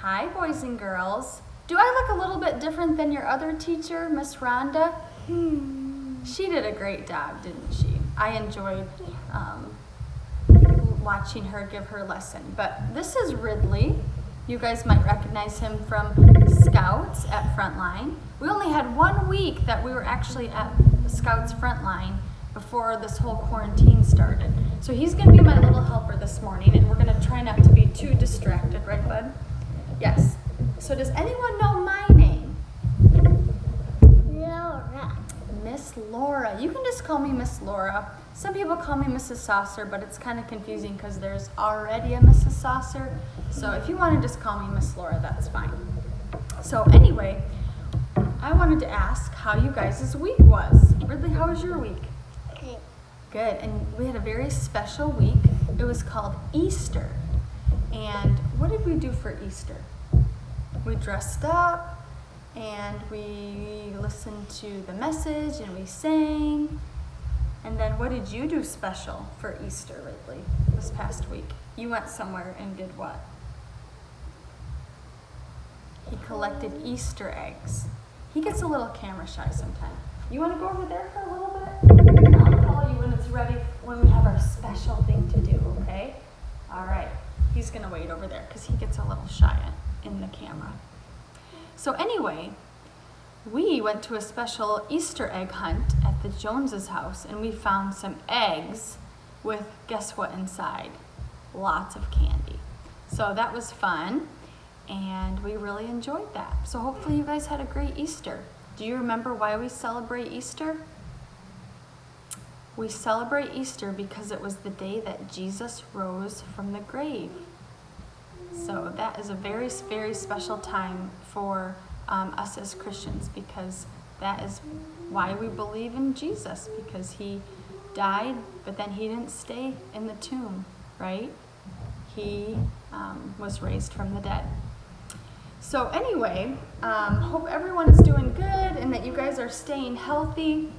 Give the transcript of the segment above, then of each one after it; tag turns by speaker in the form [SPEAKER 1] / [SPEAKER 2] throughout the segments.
[SPEAKER 1] Hi, boys and girls. Do I look a little bit different than your other teacher, Miss Rhonda? She did a great job, didn't she? I enjoyed watching her give her lesson. But this is Ridley. You guys might recognize him from Scouts at Frontline. We only had 1 week that we were actually at Scouts Frontline before this whole quarantine started. So he's going to be my little helper this morning, and we're going to try not to be too distracted, right, bud? Yes. So does anyone know my name?
[SPEAKER 2] Laura.
[SPEAKER 1] Miss Laura. You can just call me Miss Laura. Some people call me Mrs. Saucer, but it's kind of confusing because there's already a Mrs. Saucer. So if you want to just call me Miss Laura, that's fine. So anyway, I wanted to ask how you guys' week was. Ridley, how was your week?
[SPEAKER 2] Okay.
[SPEAKER 1] Good. And we had a very special week. It was called Easter. And what did we do for Easter? We dressed up and we listened to the message and we sang. And then what did you do special for Easter, Ridley, this past week? You went somewhere and did what? He collected Easter eggs. He gets a little camera shy sometimes. You want to go over there for a little bit? And I'll call you when it's ready, when we have our special thing to do, okay? All right. He's going to wait over there because he gets a little shy in the camera. So anyway, we went to a special Easter egg hunt at the Joneses' house, and we found some eggs with, guess what inside? Lots of candy. So that was fun, and we really enjoyed that. So hopefully you guys had a great Easter. Do you remember why we celebrate Easter? We celebrate Easter because it was the day that Jesus rose from the grave. So that is a very, very special time for us as Christians, because that is why we believe in Jesus, because he died, but then he didn't stay in the tomb, right? He was raised from the dead. So anyway, hope everyone is doing good and that you guys are staying healthy.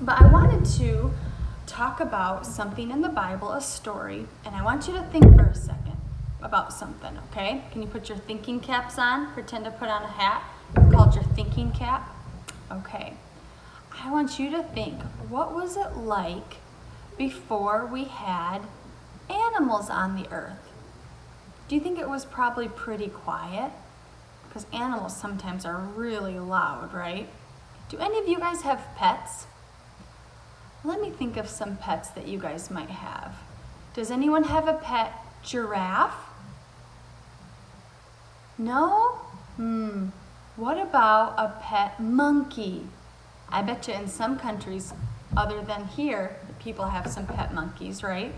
[SPEAKER 1] But I wanted to talk about something in the Bible, a story, and I want you to think for a second about something, okay? Can you put your thinking caps on? Pretend to put on a hat. It's called your thinking cap. Okay. I want you to think, what was it like before we had animals on the earth? Do you think it was probably pretty quiet? Because animals sometimes are really loud, right? Do any of you guys have pets? Let me think of some pets that you guys might have. Does anyone have a pet giraffe? No? What about a pet monkey? I bet you in some countries other than here, people have some pet monkeys, right?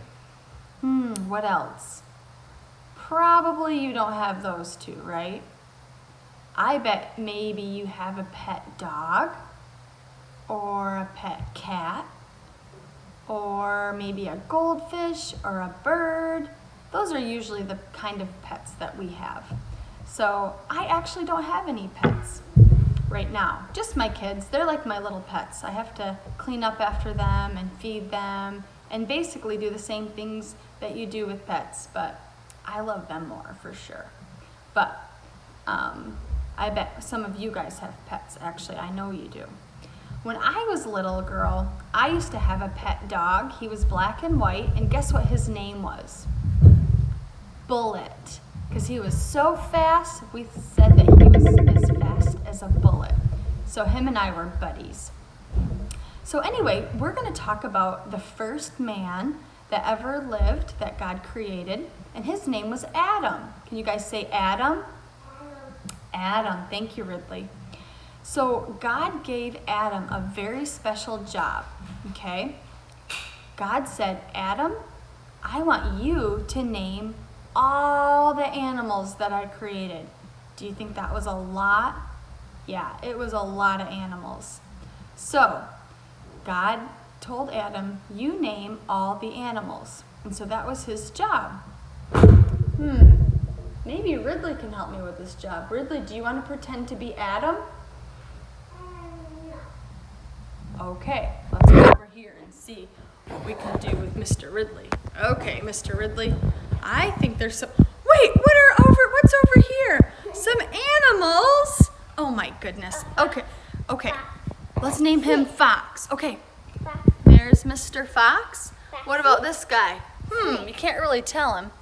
[SPEAKER 1] What else? Probably you don't have those two, right? I bet maybe you have a pet dog or a pet cat or maybe a goldfish or a bird. Those are usually the kind of pets that we have. So I actually don't have any pets right now. Just my kids. They're like my little pets. I have to clean up after them and feed them and basically do the same things that you do with pets, but I love them more for sure. But I bet some of you guys have pets. Actually, I know you do. When I was a little girl, I used to have a pet dog. He was black and white, and guess what his name was? Bullet. Because he was so fast, we said that he was as fast as a bullet. So him and I were buddies. So anyway, we're going to talk about the first man that ever lived that God created, and his name was Adam. Can you guys say Adam? Adam. Thank you, Ridley. So God gave Adam a very special job, okay? God said, Adam, I want you to name all the animals that I created. Do you think that was a lot? Yeah, it was a lot of animals. So God told Adam, you name all the animals. And so that was his job. Maybe Ridley can help me with this job. Ridley, do you want to pretend to be Adam? Okay, let's go over here and see what we can do with Mr. Ridley. Okay, Mr. Ridley, I think there's some... Wait, what's over here? some animals. Oh my goodness. Okay. Let's name him Fox. Okay. There's Mr. Fox. What about this guy? You can't really tell him.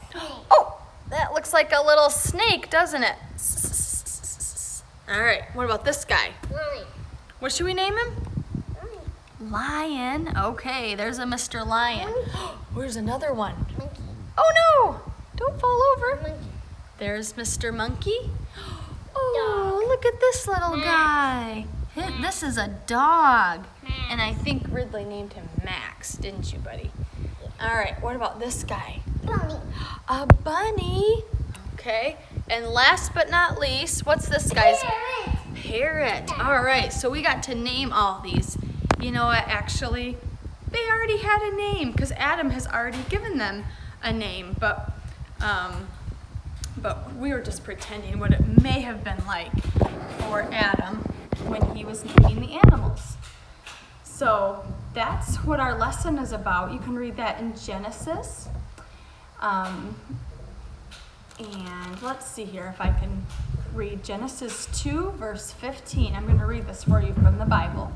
[SPEAKER 1] Oh, that looks like a little snake, doesn't it? All right, what about this guy?
[SPEAKER 2] Lion.
[SPEAKER 1] What should we name him? Lion. Okay, there's a Mr. Lion. Where's another one?
[SPEAKER 2] Monkey.
[SPEAKER 1] Oh no, don't fall over.
[SPEAKER 2] Monkey.
[SPEAKER 1] There's Mr. Monkey. Oh, look at this little guy. This is a dog. And I think Ridley named him Max, didn't you, buddy? All right, what about this guy?
[SPEAKER 2] Bunny.
[SPEAKER 1] A bunny. Okay, and last but not least, what's this guy's? Parrot. All right, so we got to name all these. You know what, actually, they already had a name because Adam has already given them a name, but we were just pretending what it may have been like for Adam when he was naming the animals. So that's what our lesson is about. You can read that in Genesis. And let's see here if I can read Genesis 2, verse 15. I'm going to read this for you from the Bible.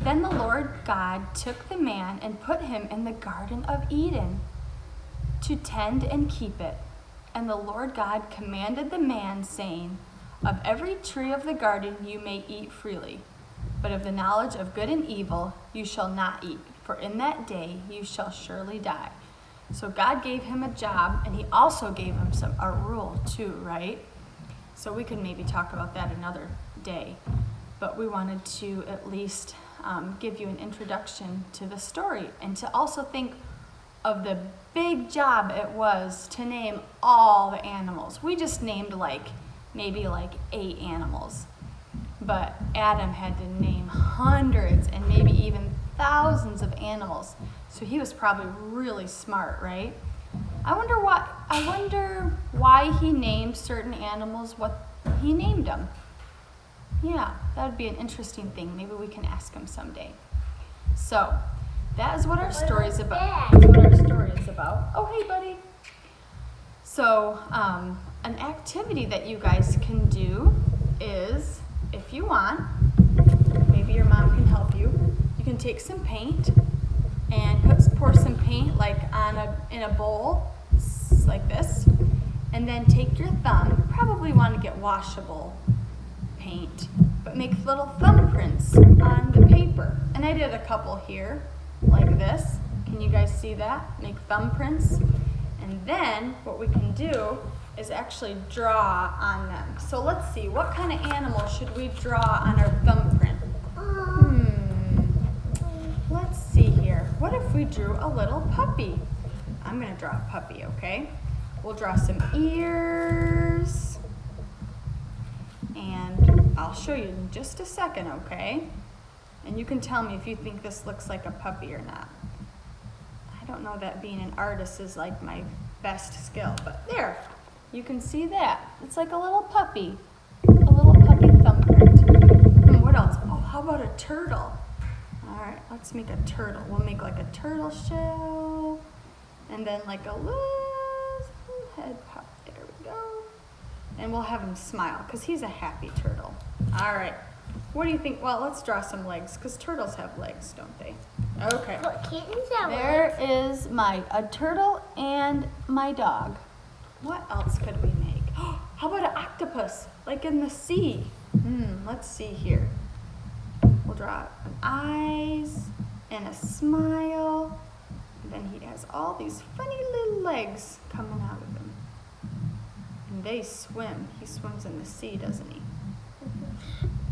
[SPEAKER 1] Then the Lord God took the man and put him in the Garden of Eden to tend and keep it. And the Lord God commanded the man, saying, of every tree of the garden you may eat freely, but of the knowledge of good and evil you shall not eat, for in that day you shall surely die. So God gave him a job, and he also gave him a rule too, right? So we could maybe talk about that another day. But we wanted to at least give you an introduction to the story and to also think of the big job it was to name all the animals. We just named maybe 8 animals. But Adam had to name hundreds and maybe even thousands of animals. So he was probably really smart, right? I wonder why he named certain animals what he named them. Yeah, that would be an interesting thing. Maybe we can ask him someday. So that is what our story is about. That's what our story is about. Oh, hey, buddy. So an activity that you guys can do is, if you want, maybe your mom can help you. You can take some paint and pour some paint in a bowl like this, and then take your thumb. You probably want to get washable paint, but make little thumbprints on the paper. And I did a couple here, like this. Can you guys see that? Make thumbprints. And then what we can do is actually draw on them. So let's see, what kind of animal should we draw on our thumbprint? Let's see here. What if we drew a little puppy? I'm gonna draw a puppy, okay? We'll draw some ears. And I'll show you in just a second, okay? And you can tell me if you think this looks like a puppy or not. I don't know that being an artist is like my best skill, but there, you can see that. It's like a little puppy thumbprint. What else? Oh, how about a turtle? All right, let's make a turtle. We'll make like a turtle shell, and then like a little head pop. There we go. And we'll have him smile because he's a happy turtle. All right. What do you think? Well, let's draw some legs because turtles have legs, don't they? Okay.
[SPEAKER 2] What kittens have
[SPEAKER 1] There is a turtle and my dog. What else could we make? How about an octopus, like in the sea? Let's see here. We'll draw an eyes and a smile. And then he has all these funny little legs coming out of him. And they swim. He swims in the sea, doesn't he?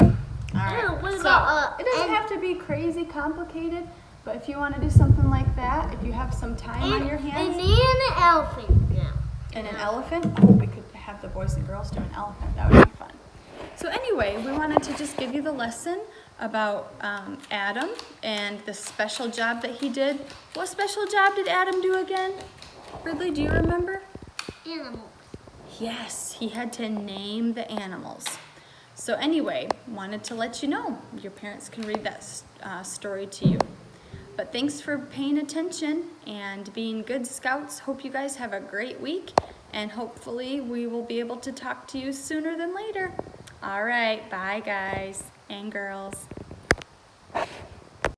[SPEAKER 1] All right.
[SPEAKER 2] What
[SPEAKER 1] So
[SPEAKER 2] about,
[SPEAKER 1] it doesn't have to be crazy complicated, but if you want to do something like that, if you have some time on your hands.
[SPEAKER 2] And an elephant now.
[SPEAKER 1] And an elephant? Oh, we could have the boys and girls do an elephant. That would be fun. So anyway, we wanted to just give you the lesson about Adam and the special job that he did. What special job did Adam do again? Ridley, do you remember?
[SPEAKER 2] Animals.
[SPEAKER 1] Yes, he had to name the animals. So anyway, wanted to let you know. Your parents can read that story to you. But thanks for paying attention and being good scouts. Hope you guys have a great week, and hopefully we will be able to talk to you sooner than later. All right, bye guys and girls.